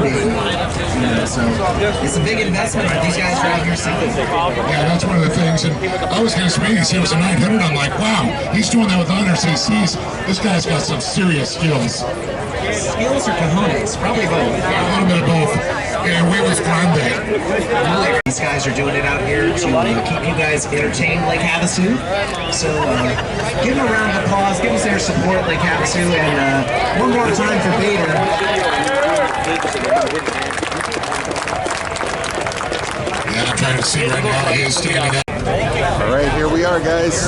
day. So it's a big investment for these guys right here. Yeah, that's one of the things. And I was kind of surprised. He was a 900. I'm like, wow, he's doing that with RCCs. This guy's got some serious skills. Skills or cojones? Probably both. A little bit of both. And we was grande. These guys are doing it out here to keep you guys entertained, Lake Havasu. So give them a round of applause. Give us their support, Lake Havasu. And one more time for Bader. Yeah, I'm trying to see right now. He is standing up. All right, here we are, guys.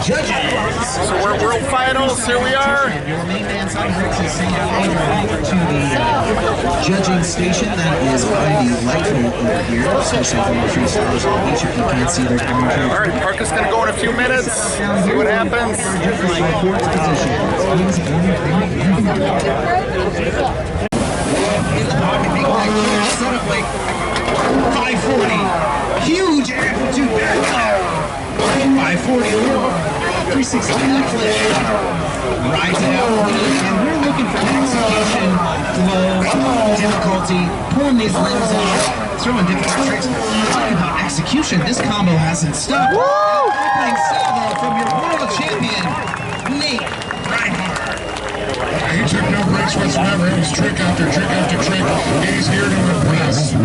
Judges. So we're world finals. Here we are. Your main man's on here to say to the judging station that is on the light pole over here, especially for the freestylers on each of you can't see their commentary. All right, Parker's going to go in a few minutes. See what happens. In the pocket, make that huge setup like 540. Huge amplitude back there. 540. 360 backflip. Rides it out clean, and we're looking for execution, flow, difficulty, pulling these limbs off, throwing different tricks. Talking about execution, this combo hasn't stopped. Opening salvo from your world champion, Nate REINHARDT. He took no breaks whatsoever. It was trick after trick after trick. He's here to impress.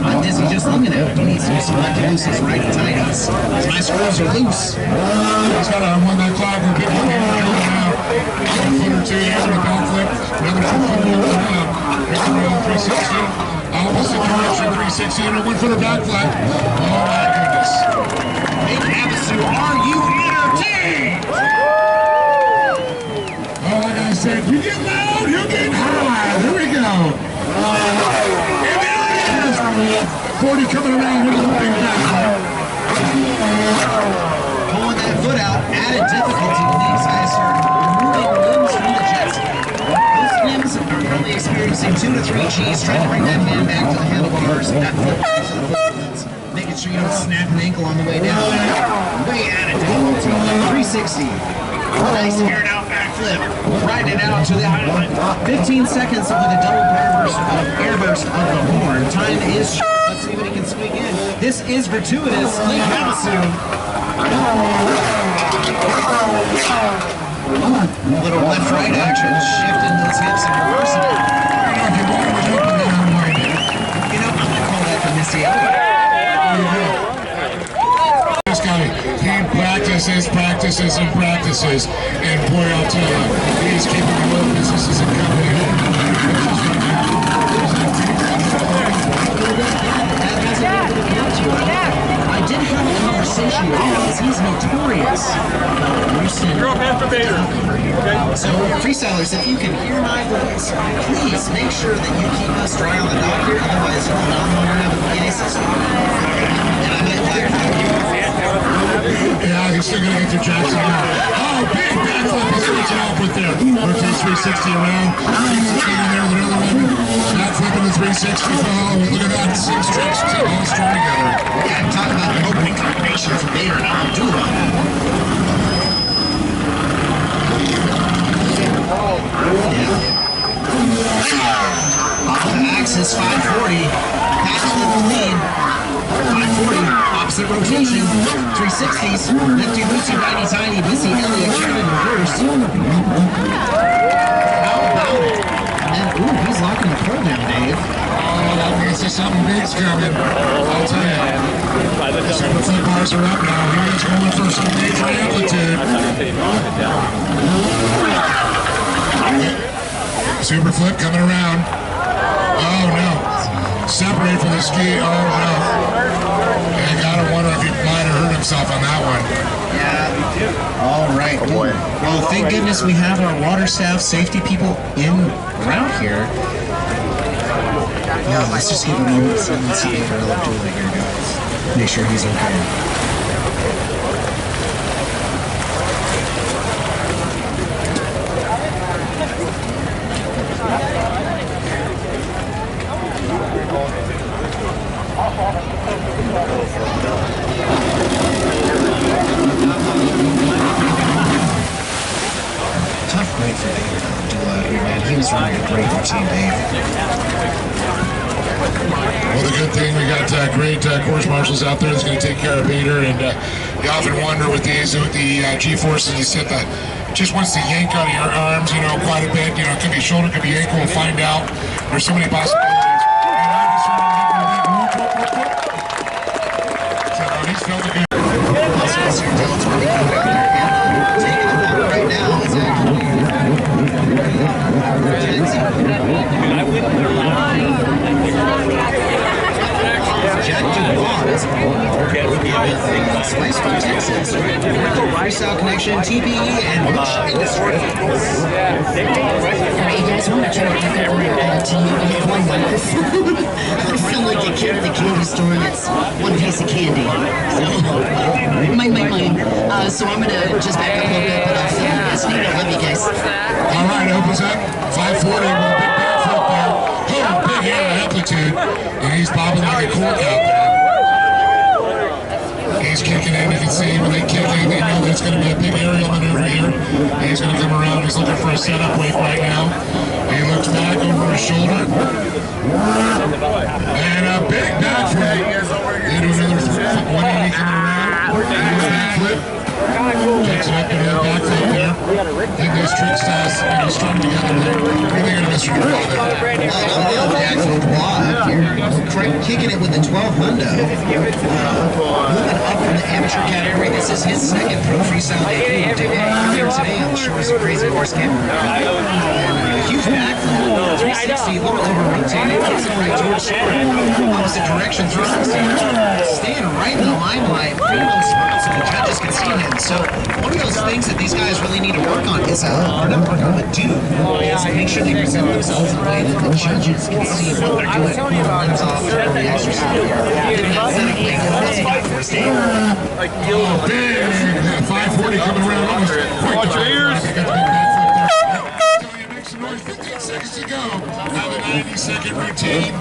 I'm dizzy just looking at him. He needs to do some left loose his right tighties. My screws are loose. He's got on one that clock where people can't go now. A foot or two here with a backflip. Another 2 foot over the top. Here's around 360. Opposite direction 360. And one for the backflip. Oh my goodness. Hey, Havasu, are you entertained? Oh, like I said, you get loud, you get high. Here we go. And there it is. 40 coming around with a big backflip. Pulling that foot out, added difficulty when these guys are removing limbs from the jet ski. Those limbs are only experiencing 2 to 3 G's, trying to bring that man back to the handlebars. That flip, making sure you don't snap an ankle on the way down. Way added difficulty. 360. Nice aired out backflip. Riding it out to the highlight. 15 seconds with a double airburst of the horn. Time is short. Let's see what he can squeak in. This is gratuitous. Lake Havasu. A little left-right action. Shifting those hips and reversing it. You know, I'm going to call that the Missy Elliott. This guy, he practices, and boy, I'll tell you, he's keeping the little businesses in company. I did have a conversation with him because he's notorious. You're up after Bader. So, freestylers, if you can hear my voice, please make sure that you keep us dry on the dock here, otherwise you'll not have a PA system. And I might black out you. Yeah, he's still gonna get to Jackson now. Oh, big backflip, he's switching off with there. Rotates 360 around, keeps the feet in there with another one. Backflipping the 360 fall. Look at that, 6 tricks all strung together. Yeah, I'm talking about an opening combination from Bader and ALABDULLA. Off the axis, 540. Backflip clean. 540. Opposite rotation. 360s. Lefty loosey, righty tiny. Missy Elliott carried in reverse. How about it? And then, ooh, he's locking the pull down, Dave. Oh, that means there's something big's coming. I'll tell you. The super flip bars are up now. He's going for some major amplitude. Super flip coming around. Oh no. Separate from the ski. Oh no. I gotta wonder if he might have hurt himself on that one. Yeah. All right. Oh boy. Well, thank goodness we have our water staff, safety people in around here. Yeah, let's just give a moment. Let's see for ALABDULLA here, guys. Make sure he's okay. Tough night for ALABDULLA out here, man. He was He's running a great routine, Dave. Well, the good thing, we got great course marshals out there that's going to take care of Peter, and you often wonder with these, with the G-forces, you said that just wants to yank out of your arms, you know, quite a bit. You know, it could be shoulder, it could be ankle, we'll find out. There's so many possibilities. So he's felt it good. Also, Mr. Dillatore out there and taking the water right now is actually Jack DuBOIS with Spice from Texas, Freestyle Connection, TPE, and Bush Industry. Hey guys, I want to try to get that right to you. I have one microphone. I feel like a kid at the candy store that's one piece of candy. So, so I'm going to just back up a little bit, but I'll film this. Love you guys. All right, opens up 540 with a big backflip there. Oh, big air amplitude, and he's bobbing like a cork out there. He's kicking in. You can see when they kick in, they know that's going to be a big aerial maneuver here. He's going to come around. He's looking for a setup wake right now. He looks back over his shoulder. And a big backflip. Into another 180 coming around. Into a backflip. Takes it up into the backflip there. I think those trick styles, you know, strung together there. What do you think of Mr. DuBOIS there? I'm Jack DuBOIS. Kicking it with the 12 hundo. Moving up from the amateur category. This is his second pro freestyle debut. Here today on the shores of Crazy Horse Camera. And a huge backflip. 360, a little over rotated. Kicks it right towards shore. Opposite direction, 360. Staying right in the limelight. Pretty well spot so the judges can see him. So one of those things that these guys really need to work on is, or not work on, but do, is make sure they present themselves in a way that the judges can see what they're doing. Pull the limbs off during the exercise. Oh, big 540 coming around almost. Watch your ears. 15 seconds to go. Now the 90-second routine.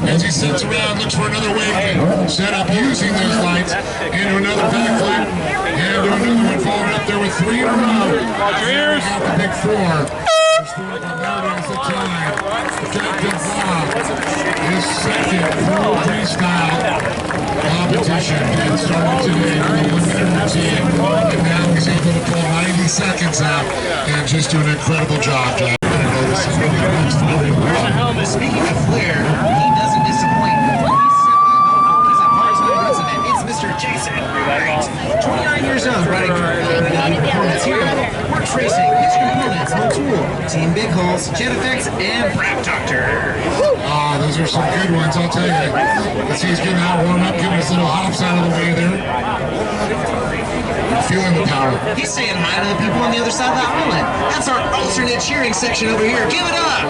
As he sits around, looks for another wave. Set up using those lights. Into another backflip. And to another one falling up there with 3 in a row. Watch your ears. Out the big 4. There is the time. Jack DuBOIS, his second pro freestyle competition. And started today with a 1-minute routine. And now he's able to pull 90 seconds out and just do an incredible job, Jack. Speaking of flair, he doesn't disappoint. He's a part-time resident. It's Mr. Jason Wright. 29 years old, riding for components here. Works racing, his components, on tool, Team Big Holes, Jet Effects, and Brap Doctor. Those are some good ones, I'll tell you. Let's see, he's getting out warm up, giving us little hops out of the way there. Feeling the power. He's saying hi to the people on the other side of that island. That's our alternate cheering section over here. Give it up!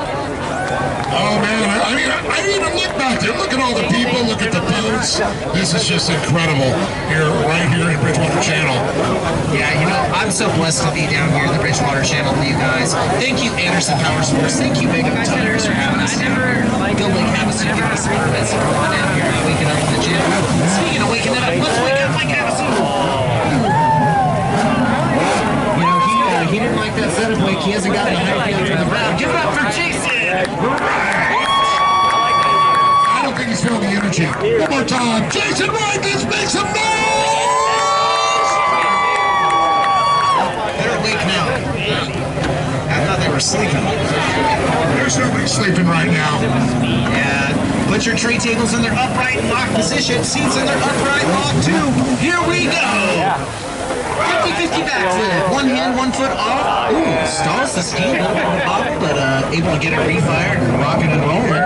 Oh man, I mean, I didn't even look back there. Look at all the people, look at the boats. This is just incredible here, right here in Bridgewater Channel. Yeah, you know, I'm so blessed to be down here in the Bridgewater Channel with you guys. Thank you, Anderson Power Sports. Thank you, Big Up Tires, for having us down here. Go Lake Havasu, give us some permits to come on down here and waking up in the gym. Speaking of waking up, let's wake up Lake Havasu! He didn't like that setup wake. He hasn't gotten a high feeling from the ground. Give it up for Jason! I don't think he's feeling the energy. One more time. Jason Wright, let's make some noise! They're awake now. I thought they were sleeping. There's nobody sleeping right now. Yeah. Put your tray tables in their upright lock position. Seats in their upright lock too. Here we go! 50-50 backflip. One hand, 1 foot off. Ooh, stalls the steam. A little bit off, but able to get it refired and rocking and rolling.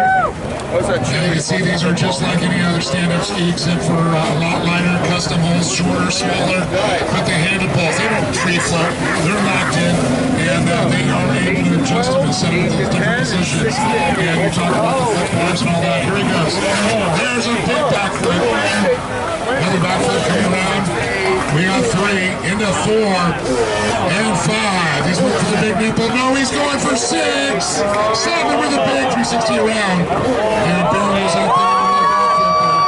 And you can see these are just like any other stand-up ski, except for a lot lighter, custom holes, shorter, smaller, but they handle balls. They don't tree float. They're locked in, and they are able to adjust them and set them in those different positions. And you're talking about the flip bars and all that. Here he goes. There's a big backflip. Another backflip coming around. We got 3 into 4 and 5. He's looking for the big nipple. No, he's going for 6. 7 with a big 360 around. And Bill was out there with a backflip there.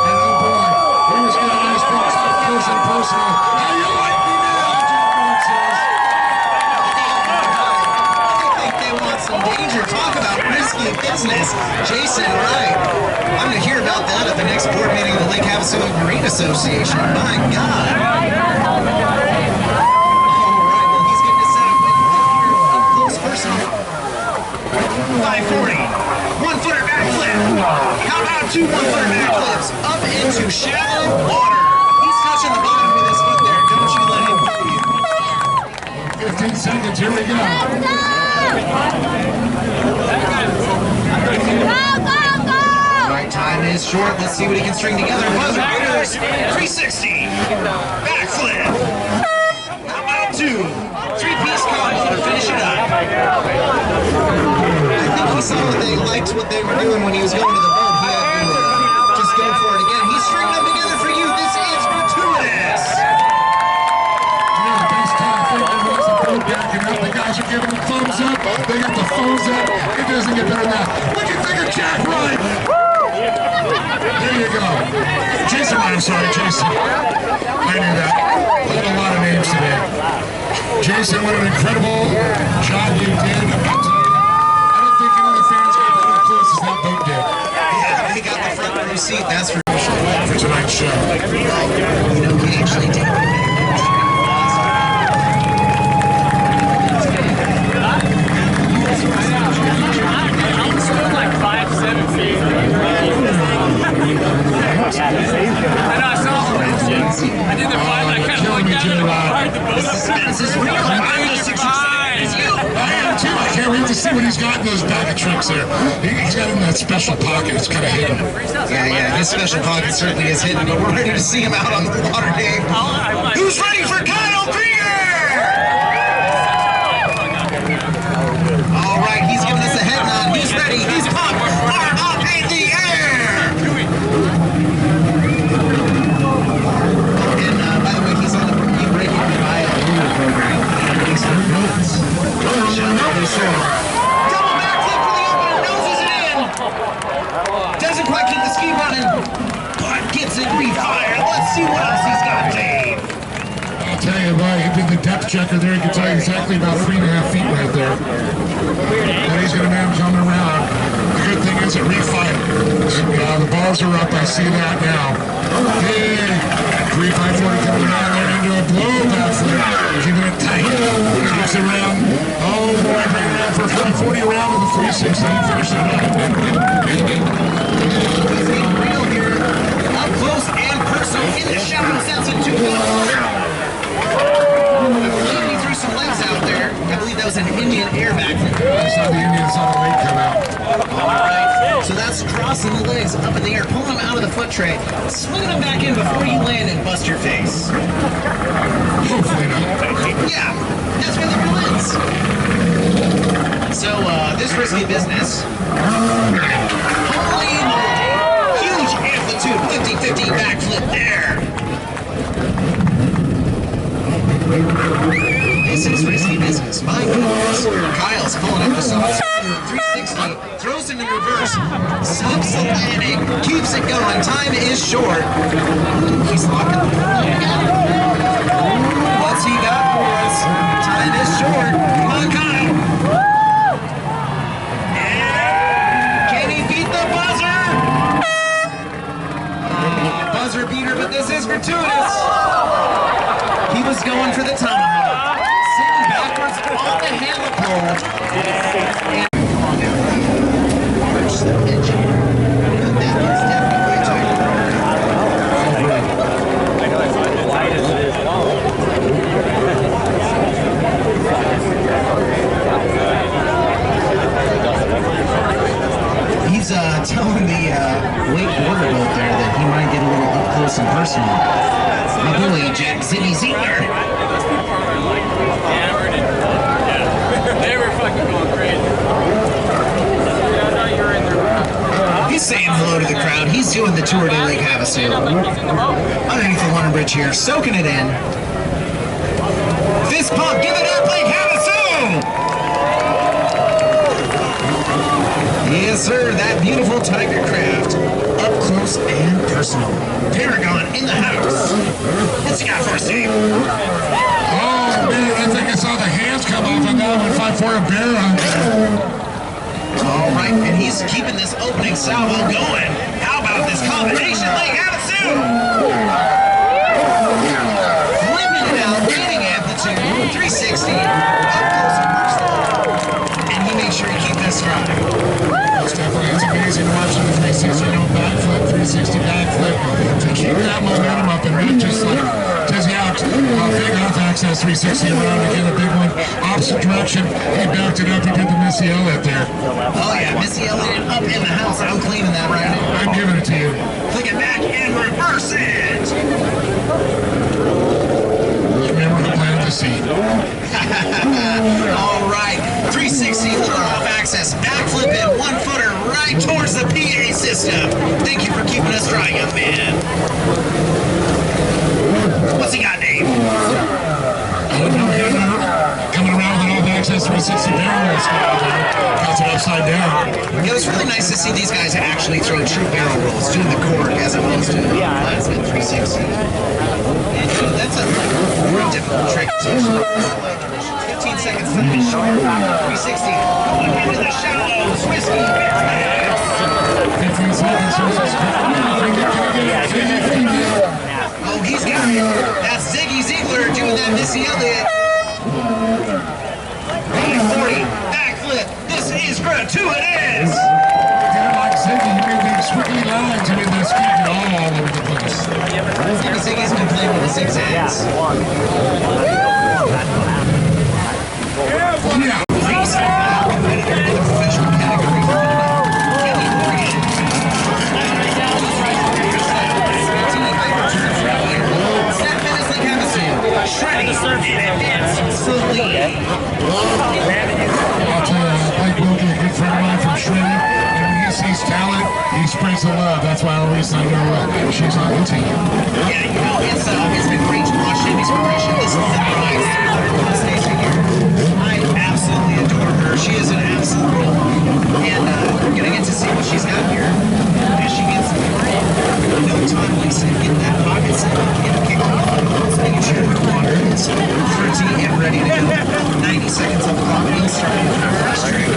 And oh boy, he was getting nice things up close and personal. How you like me now, Jim says. I think they want some danger business. Jason Wright. I'm going to hear about that at the next board meeting of the Lake Havasu Marine Association. My God. All right, well, he's getting this set up with up close personal. 540. 1-footer backflip. How about 2 1-footer backflips up into shallow water? He's touching the bottom with his foot there. Don't you let him fool you. 15 seconds, here we go. Right, time is short. Let's see what he can string together. Buzzer beaters, 360. Backflip. How about 2? 3-piece combo to finish it up. I think he saw that they liked what they were doing when he was going to the boat. He had to just go for it again. He's stringing them together for you. This is gratuitous. Yeah, the best time thing was the boat backing up. The guys are giving them thumbs up. They got the phones up. It doesn't get better than that. What do you think of Jack Wright? There you go. Jason Wright, I'm sorry, Jason. I knew that. I had a lot of names today. Jason, what an incredible job you did. I don't think any of the fans got as close as that boat did. Yeah, he got the front row seat, that's for sure. For tonight's show. You know, he actually did. Like 5'7" feet. I know, I saw I did the 5 and I kind of looked at it and I the boat up. This is real. I'm just excited as you. I am too. I can't wait to see what he's got in those bag of tricks there. He's got in that special pocket. It's kind of hidden. Yeah, his special pocket certainly is hidden, but we're ready to see him out on the water, Dave. Who's ready for Kyle Krieger? All right, he's giving us a head nod. He's ready. He's pumped. Arm up in the air. And by the way, he's on the breaking the ALABDULLA program. Thanks for the notes. Double backflip for the opener. Noses it in. Doesn't quite keep the ski running, but gets it refired. Let's see what else he's got, Dave. I'll tell you what, he did the depth checker there. He can tell you exactly about 3.5 feet right there. But he's going to man coming around. The good thing is it refired. The balls are up. I see that now. Big 3-5-40 coming around there into a blow backflip. Keeping it tight. Keeps it around. Oh boy, bring it around for a 540 around with a 360. Finishing it up. He's being real here. Up close and personal in the shadow. Sounds in 2 feet. He threw some legs out there. I believe that was an Indian air backflip. I saw the Indians on the leg come out. Alright, so that's crossing the legs up in the air, pulling them out of the foot tray, swinging them back in before you land and bust your face. Hopefully not. Yeah, that's where the rule is. So, this risky business. Holy moly! Huge amplitude, 50-50 backflip there. This is risky business. My goodness. Kyle's pulling up the sauce. 360, throws him in reverse, stops the landing, keeps it going. Time is short. He's locking the ball. What's he got for us? Time is short. Come on, Kyle. And can he beat the buzzer? Buzzer beater, but this is gratuitous. He was going for the tomahawk. Sitting backwards on the handle pole. The engine. And that is definitely tight. I know, it's the tightest it is. He's telling the late border boat there that he might get a little up close and personal. My boy, Jack ZEIGLER. They were fucking going crazy. He's saying hello to the crowd. He's doing the tour to Lake Havasu. Underneath the London Bridge here, soaking it in. Fist pump, give it up, Lake Havasu! Yes, sir, that beautiful Tiger craft. Up close and personal. Paragon in the house. What's he got for us, Dave? Oh, man, I think I saw the hands come off on that one. 5-4 a bear on there. All right, and he's keeping this opening salvo going. How about this combination leg attitude? Flipping it out, gaining amplitude, 360, up close and personal. And he made sure he keep this stride. Most definitely, it's amazing to watch the 360 backflip, 360 backflip, to keep that momentum up and not just like dizzy out, big off access 360 around, again a big one, opposite direction, he backed it up, he did the Missy Elliott there. Oh yeah, Missy Elliott up in the house, I'm claiming that right now. I'm giving it to you. Flick it back and reverse it! Remember who planted the seed. All right, 360 little off access, backflip it, 1-footer right towards the PA system. Thank you for keeping us dry, young man. What's he got, Dave? Coming around with an off access 360 barrel roll style there. Cuts it upside down. It was really nice to see these guys actually throw true barrel rolls, doing the cork as opposed to last at 360. And that's a very difficult trick to like 15 seconds to finish short. 360 going into the shallows. Whiskey. 15 seconds. Oh, he's got it. That's ZEIGLER doing that Missy Elliott. 40 backflip. This is Grud 2. It is. Like Ziggy, he made these squiggly lines and they're speaking all over the place. Ziggy's been playing with the zigzags. Yeah. Shredding and advancing slowly. I'll tell you, Blake Wilkie, a good friend of mine from Shreddy, and when he sees talent, he spreads the love. That's why the reason I know she's on the team. Yeah, you know, it's been great to watch Shandy's progression. This is the highest station here. I absolutely adore her. She is an absolute role. And we're going to get to see what she's got here. As she gets no time wasted, get that pocket set up, get a kick off. Making sure the water is 30 and ready to go. 90 seconds on the clock. He'll start with our first trick.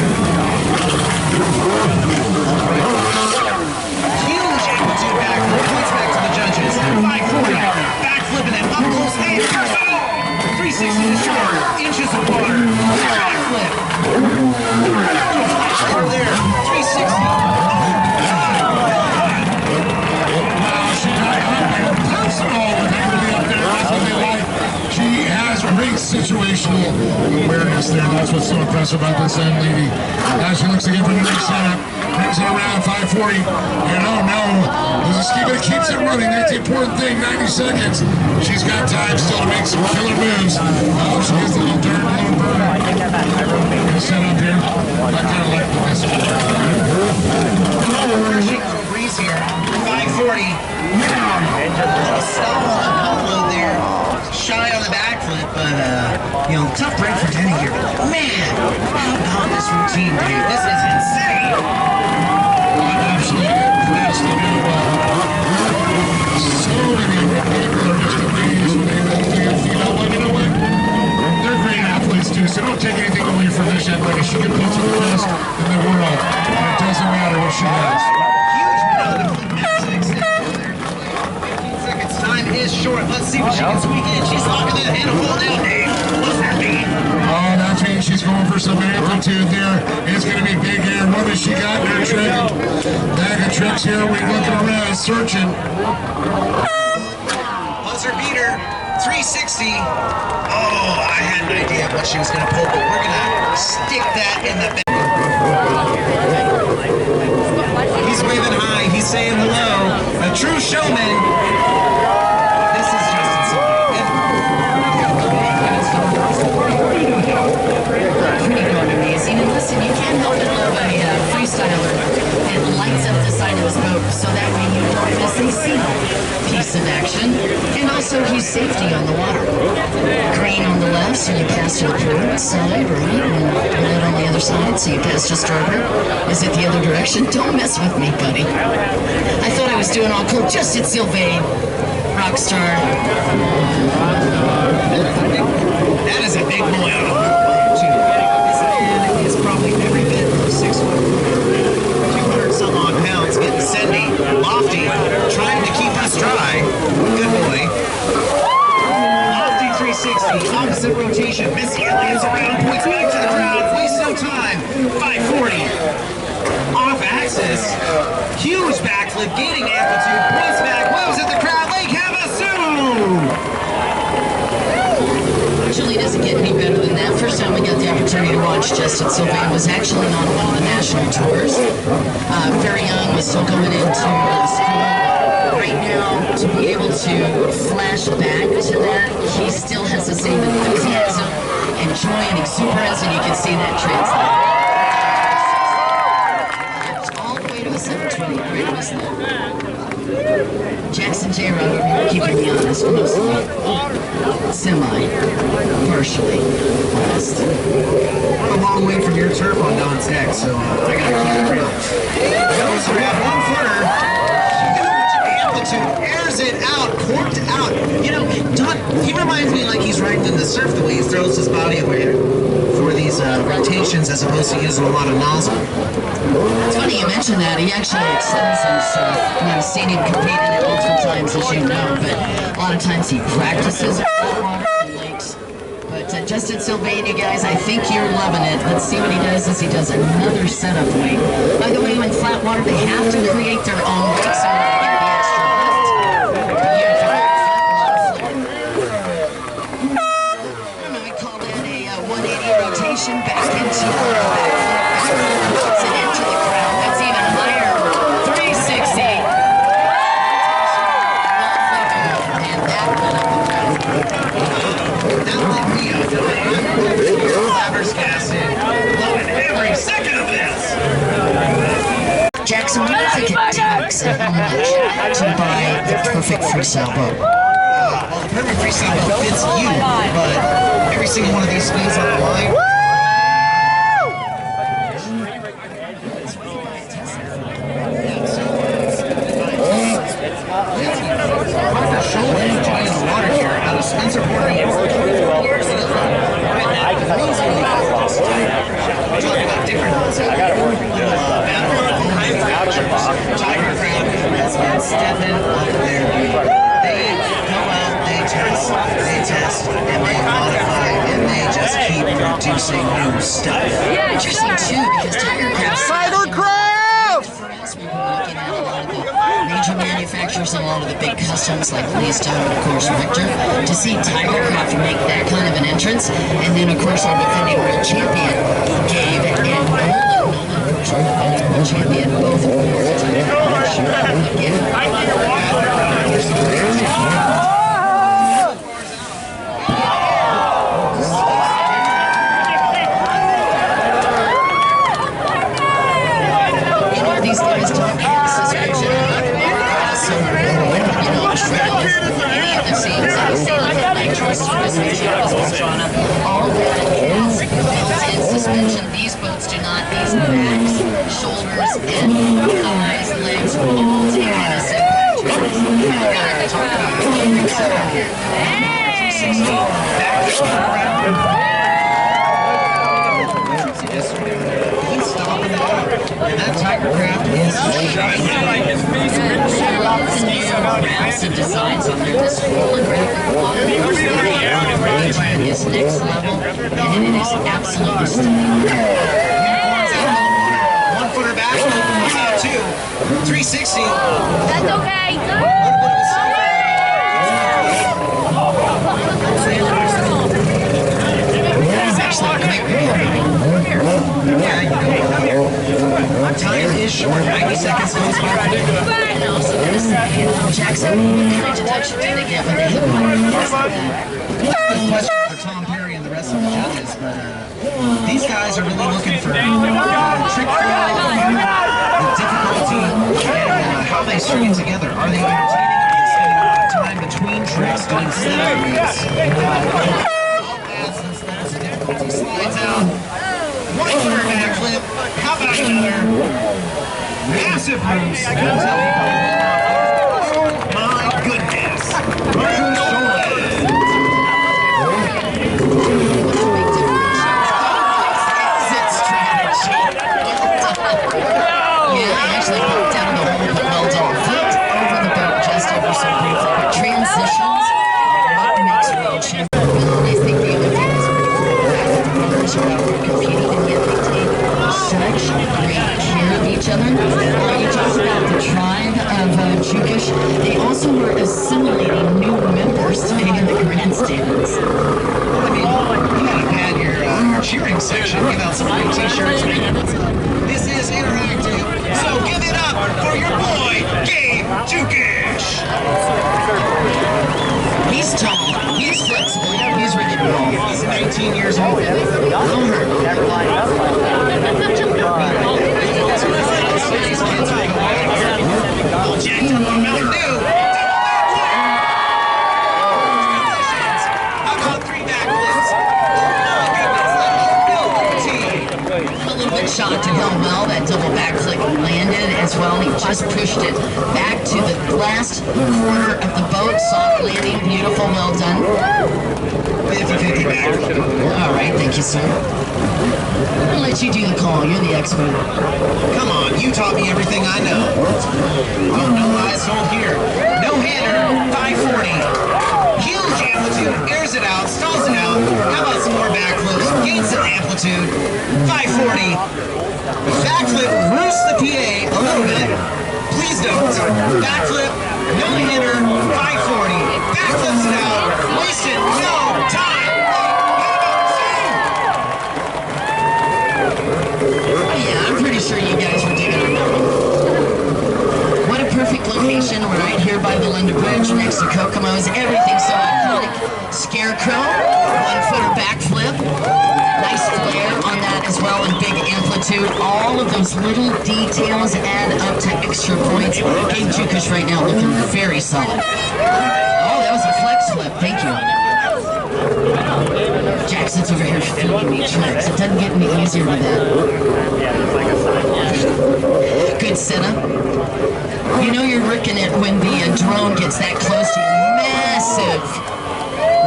Huge amplitude backflip. Points back to the judges. 540. Backflip and then up close and personal. 360 to short. Inches of water. Backflip. Over there. 360. She has great situational awareness there. That's what's so impressive about this young lady. Now she looks again for the next setup. Brings it around 540. And oh no, it keeps it running. That's the important thing. 90 seconds. She's got time still to make some killer moves. Oh, she gets a little dirt, a little burn. Set up here. I kind of like this. Breeze here. 540. Stall on upload there. Shy on the backflip, but tough break for Denny here. Man, how about this routine, dude? This is insane. Absolutely so many ways when they roll to your feet up. But you know what? They're great athletes too, so don't take anything away from this young lady. She can put to the best in the world, and it doesn't matter what she has. Huge penalty. 15 seconds. Time is short. Let's see what she can squeak in. She's locking that handle down, Dave. What's that mean? Oh, that means she's going for some amplitude there. It's going to be big air. What has she got in her trick? Bag of tricks here. We're looking around, searching. Buzzer beater, 360. Oh, I had an idea of what she was going to pull, but we're going to stick that in the back. He's waving hi. He's saying hello. A true showman. This is just insane. Pretty darn amazing. And listen, you can't help but love a freestyler that lights up the side of his boat so that way you don't miss a single piece of action. And also, he's safety on the water. Green on the left, so you pass to the port side, right? And red on the other side, so you pass to starboard. Is it the other direction? Don't mess with me, buddy. I thought I was doing all cool. Just at SYLVAIN. Rockstar. That is a big boy on a hook, too. This man is probably every bit of 6 foot. assist. Huge backflip, gaining amplitude, points back, waves at the crowd, Lake Havasu! Actually, it doesn't get any better than that. First time we got the opportunity to watch Justin SYLVAIN was actually on one of the national tours. Very young, was still going into school. Right now, to be able to flash back to that, he still has the same enthusiasm and joy and exuberance, and you can see that translate. It's all the way to a 720. Great, wasn't it? Jackson J. Rod over here keeping me honest, mostly. Semi-partially honest. I'm a long way from your turf on Don's deck, so I gotta keep it real. Goes around 1-footer. Huge amplitude, airs it out, corked out. You know, Don, he reminds me like he's riding in the surf the way he throws his body away for these rotations as opposed to using a lot of nozzle. It's funny you mentioned that. He actually excels in surf. And I've seen him compete in it multiple times, as you know, but a lot of times he practices in lakes. But Justin SYLVAIN, you guys, I think you're loving it. Let's see what he does as he does another setup wing. By the way, in flat water, they have to create their own wing, so they get the extra lift. I call that a 180 rotation back into into the crowd. That's even higher. 360. And that went up the crowd. That lit me up. Flabbergasted. Loving every second of this. Jackson, what do you think it takes and how much to buy the perfect freestyle boat? Well, the perfect freestyle boat fits you, but every single one of these skis on the line. Spencer Porter, here's the other one. Amazingly fast. We're talking about different ones. Tiger Crowd has been stepping up there. They go out, they test, and they modify, and they just keep producing new stuff. Interesting too, because Tiger Crowd. For us, we've been looking at a lot of the major manufacturers and a lot of the big customs like Freestyle and of course Richter, to see Tiger Craft make that kind of an entrance, and then of course our defending world champion GABE and Nolan, of course our multiple champion, both of them these guys don't have the suspension so you know, trails, any of the scenes that you see like that choices for this was drawn up, all of that has built-in suspension. These boats do not. These backs, shoulders, and thighs, legs will all take on this impact. Talk about a perfect setup here. 360 back around. He's stopping it up. And that Tiger Craft is shining. Massive designs on there. This holographic water is next level, and it is absolutely stunning. 1-footer back, open out 2, 360. That's okay. Time is short, 90 seconds goes by. And also, Jackson, what kind of deduction do they get when they hit one? Question for Tom Perry and the rest of the judges, but these guys are really looking for trick flow, the difficulty, and how they string it together. Are they entertaining enough to spend a lot of time between tricks doing setup reads? That's the difficulty. Slides out. 1-footer backflip. How about another? Massive boost. My goodness. Exit strategy. Yeah, I actually popped down the hole, but well done. Flipped over the boat just ever so briefly. But transitions are what makes world champion. I think the other thing is pretty cool. The brothers are out there competing, and yet they take such great care of each other. well. He just pushed it back to the last quarter of the boat. Soft landing, beautiful, well done. 50-50 back. All right, thank you, sir. I'll let you do the call. You're the expert. Come on, you taught me everything I know. Oh, no lies told here. No-hander, 540. Huge amplitude, airs it out, stalls it out. How about some more backflips? Gains some amplitude, 540. Backflip roosts the PA a little bit. Please don't. Backflip, no-hander, 540. Backflips it out. Wasted no time. Yeah, I'm pretty sure you guys were digging on that one. What a perfect location. We're right here by the Linda Bridge next to Kokomo's. Everything's so iconic. Scarecrow, 1-footer backflip. Nice flare on that as well, and big amplitude. All of those little details add up to extra points. Gabe Jukish right now looking very solid. Oh, that was a flex flip. Thank you. Jackson's over here feeding me tricks. It doesn't get any easier with that. Good setup. You know you're ricking it when the drone gets that close to you. Massive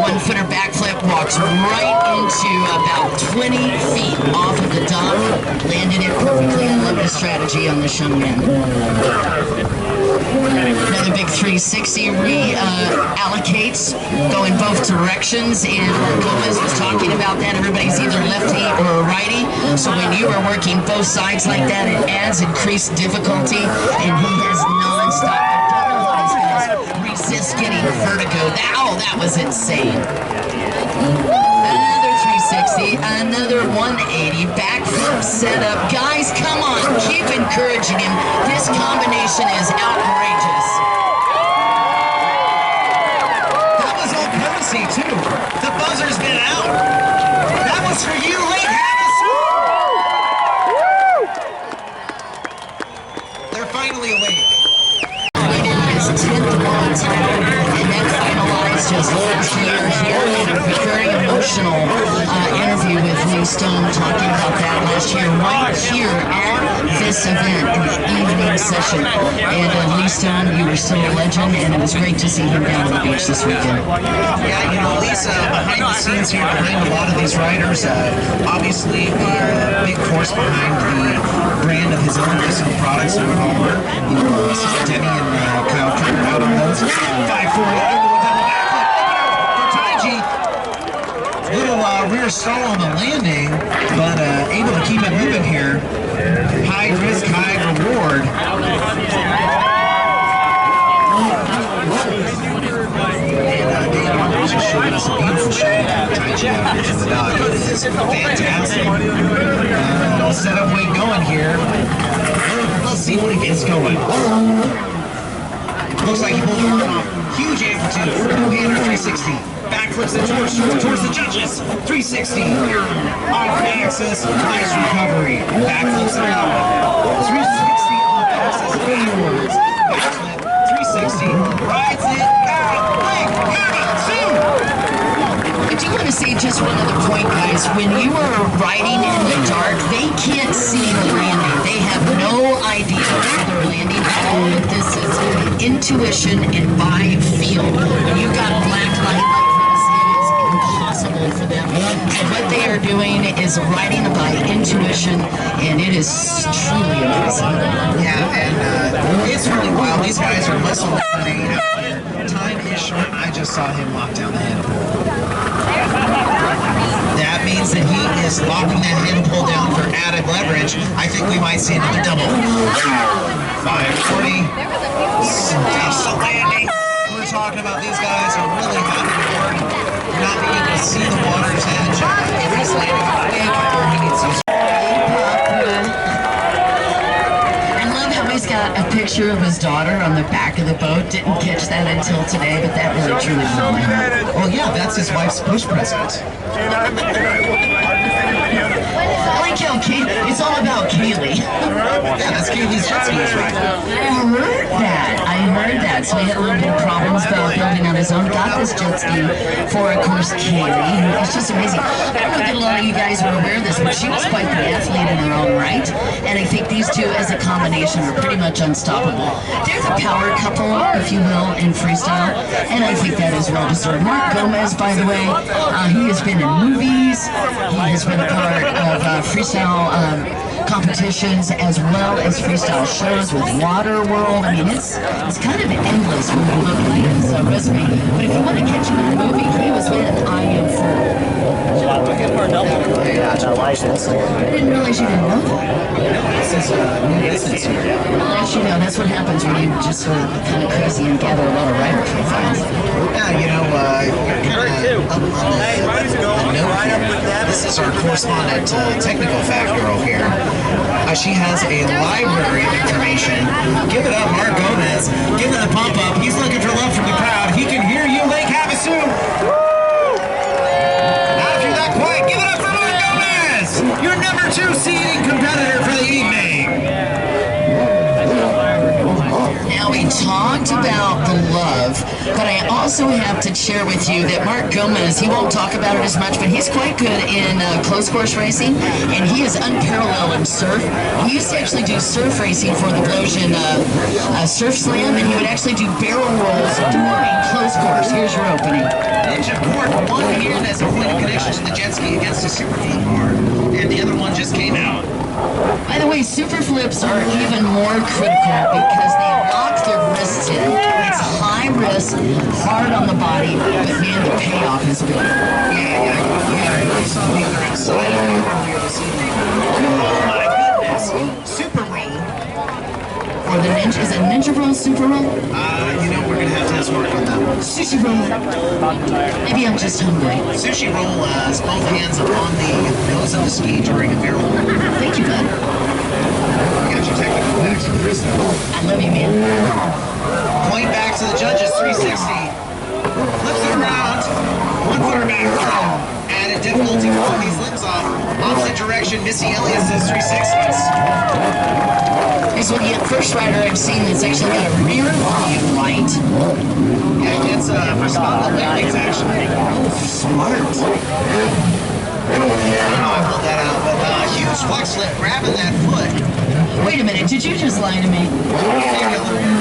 1-footer backflip, walks right into about 20 feet off of the dock. Landed it perfectly. I love the strategy on this young man. Another big 360 reallocates, going both directions, and Gomez was talking about that. Everybody's either lefty or righty, so when you are working both sides like that, it adds increased difficulty, and he has non-stop. I don't know how these guys resist getting vertigo. That was insane. Another 360, another 180, backflip setup. Guys, come on, keep encouraging him. This combination is outrageous. That was all courtesy, too. The buzzer's been out. That was for you, Lake Harris. They're finally awake. His 10th world title, and that finalized his last year here in a very emotional interview with Lee Stone, talking about that last year right here at this event in the evening session. And Lee Stone, you were still a legend, and it was great to see him down on the beach this weekend. Yeah, you know, Lisa, behind the scenes here, behind a lot of these riders, obviously the big force behind the brand of his own personal products and hardware. You know, DEMI and Kyle Krieger out on those. 540 into a double backflip for TAJII. Little rear stall on the landing, but able to keep it moving here. High risk, high reward. And Dave just showing us a beautiful shot of TAJII out here from the dock. It is fantastic. Setup weight going here. Let's see what he gets going. Looks like he pulled the arm off. Huge amplitude. No-hander 360. Backflips the torch towards the judges. 360. Off the axis. Nice recovery. Backflips it out. 360 off axis. Backwards. Backflip. 360. Rides it out. Lake Harris. I do want to say just one other point, guys. When you are riding in the dark, they can't see the landing. They have no idea where they're landing. All of this is intuition and by feel. When you've got black light like this, it is impossible for them. And what they are doing is riding by intuition, and it is truly amazing. Yeah, and it's really wild. These guys are less than 30. Time is short. I just saw him lock down the handle. That means that he is locking that handle pull down for added leverage. I think we might see another double. 540. That's the landing. We're talking about these guys are really having to work. Not being able to see the water's edge. If he's landing quick or he needs to. He's got a picture of his daughter on the back of the boat. Didn't catch that until today, but that really truly blew my heart. Well, yeah, that's his wife's push present. I like how it's all about Kaylee. Yeah, that's Kaylee's jet skis right now. I heard that. dad, so he had a little bit of problems about building on his own. Got this jet ski for, of course, Kaylee. It's just amazing. I don't know that a lot of you guys were aware of this, but she was quite the athlete in her own right. And I think these two as a combination are pretty much unstoppable. They're the power couple, if you will, in freestyle. And I think that is well deserved. Mark Gomez, by the way, he has been in movies. He has been a part of freestyle competitions as well as freestyle shows with Waterworld. I mean, it's kind of endless when you look at his resume. But if you want to catch him in a movie, he was in I Am Fool. I didn't realize you didn't know that. This is new business here. Well, as you know, that's what happens when you just sort of kind of crazy and gather a lot of writer profiles. Yeah, you know, you're kind of up on the note here. This is our correspondent technical fact girl here. She has a library of information. Give it up, Mark Gomez. Give it a pump up. He's looking for love from the crowd. He can hear you, Lake Havasu. Not if you're that quiet. Give it up for Mark Gomez, your number 2 seeding competitor for the evening. Now, we talked about the love, but I also have to share with you that Mark Gomez, he won't talk about it as much, but he's quite good in closed course racing, and he is unparalleled in surf. He used to actually do surf racing for the Blosian Surf Slam, and he would actually do barrel rolls during closed course. Here's your opening. Ninja Court, one here that's a point of connection to the jet ski against a super flip bar, and the other one just came out. By the way, super flips are even more critical because they lock their wrists in. It's high risk, hard on the body, but man, the payoff is good. Yeah. You saw the other side of it earlier this evening. Oh my goodness. Super roll. Or the ninja, is it ninja roll, super roll? You know, we're going to have to work on that one. Sushi roll. Maybe I'm just hungry. Sushi roll is both hands upon the nose of the ski during a barrel roll. Thank you, bud. You got your technical facts for freestyle. I love you, man. Point back to the judges, 360. Flips it around. 1 footer back throw. Added difficulty pulling these limbs off. Opposite direction, Missy Elliott says 360s. This will be the first rider I've seen that's actually got a rear view light. Yeah, it's respondent landings actually. Oh, smart. I don't know how I pulled that out, but huge flex flip, grabbing that foot. Wait a minute, did you just lie to me? Turning and turning.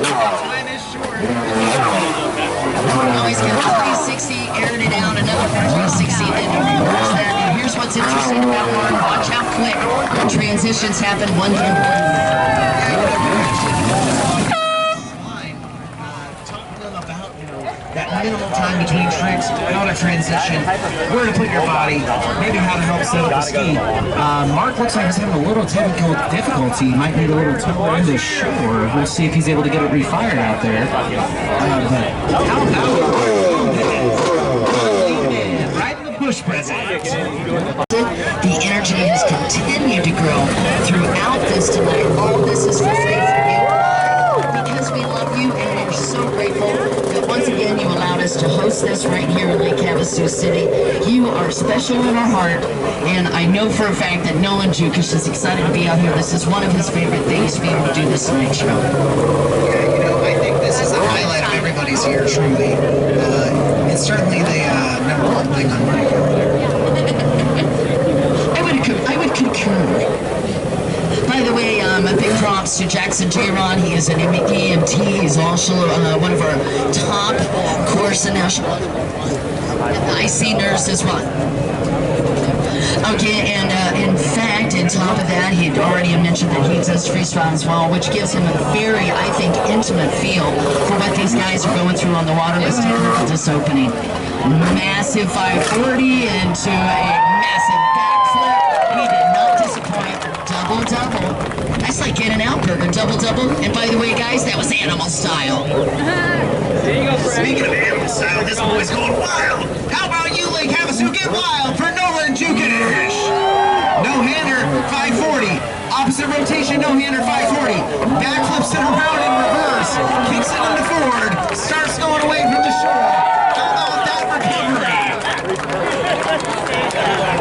Time is short. Oh, he's got a 360, aired it out, another 360, then he reversed that. And here's what's interesting about Mark. Watch how quick the transitions happen. One through Talk to them about, that minimal time between tricks, how to transition, where to put your body, maybe how to help set up the ski. Mark looks like he's having a little technical difficulty. He might need a little tour into shore. We'll see if he's able to get it refired out there. But how about right in the push present. The energy has continued to grow throughout this tonight. All this is for free for you because we love you and we're so grateful that once again you allowed us to host this right here in Lake Havasu City. You are special in our heart, and I know for a fact that Nolan Jukish is excited to be out here. This is one of his favorite things to be able to do this night show. Yeah, I think this is the highlight of everybody's year, truly. It's certainly the number 1 thing on my calendar. I would concur. By the way, a big props to Jackson J-Ron. He is an EMT. He's also one of our top course and national IC nurse as well. Okay, and in fact, on top of that, he had already mentioned that he does freestyle as well, which gives him a very, I think, intimate feel for what these guys are going through on the waterless technical this opening. Massive 540 into a massive backflip. He did not disappoint. Double-double. That's like In-N-Out Burger. Double-double. And by the way, guys, that was animal style. Speaking of animal style, this boy's going wild. How about you, Lake Havasu? Get wild for Nolan Jukish. No-hander, 540. Opposite rotation, no-hander, 540. Backflips it around in reverse. Kicks it into forward. Starts going away from the shore. How about that recovery?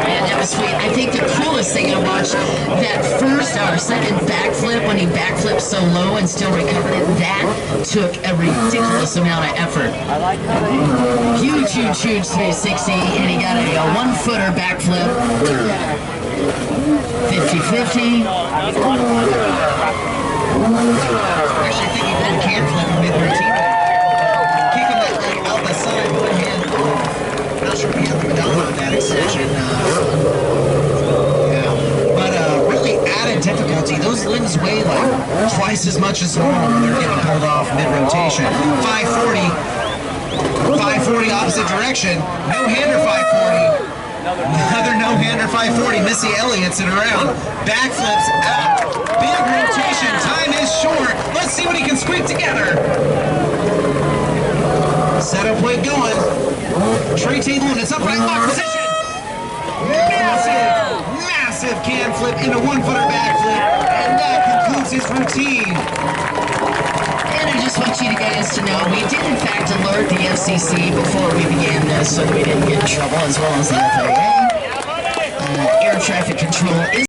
Man, that was sweet. I think the coolest last thing I watched, that first or second backflip, when he backflipped so low and still recovered it, that took a ridiculous amount of effort. Huge 360, and he got a one-footer backflip. 50-50. Actually, I think he did can flip mid-routine. Kicking that leg out the side, one hand. Not sure if he had the Madonna on that extension. But really added difficulty. Those limbs weigh like twice as much as normal when they're getting pulled off mid-rotation. 540. 540 opposite direction. No-hander 540. Another no-hander 540. Missy Elliott's it around. Backflips out. Big rotation. Time is short. Let's see what he can squeak together. Setup weight going. Tray table in its upright lock position. Massive can flip into one-footer backflip. And that concludes his routine. And I just want you guys to know, we did in fact alert the FCC before we began this so that we didn't get in trouble, as well as the FAA. Air traffic control is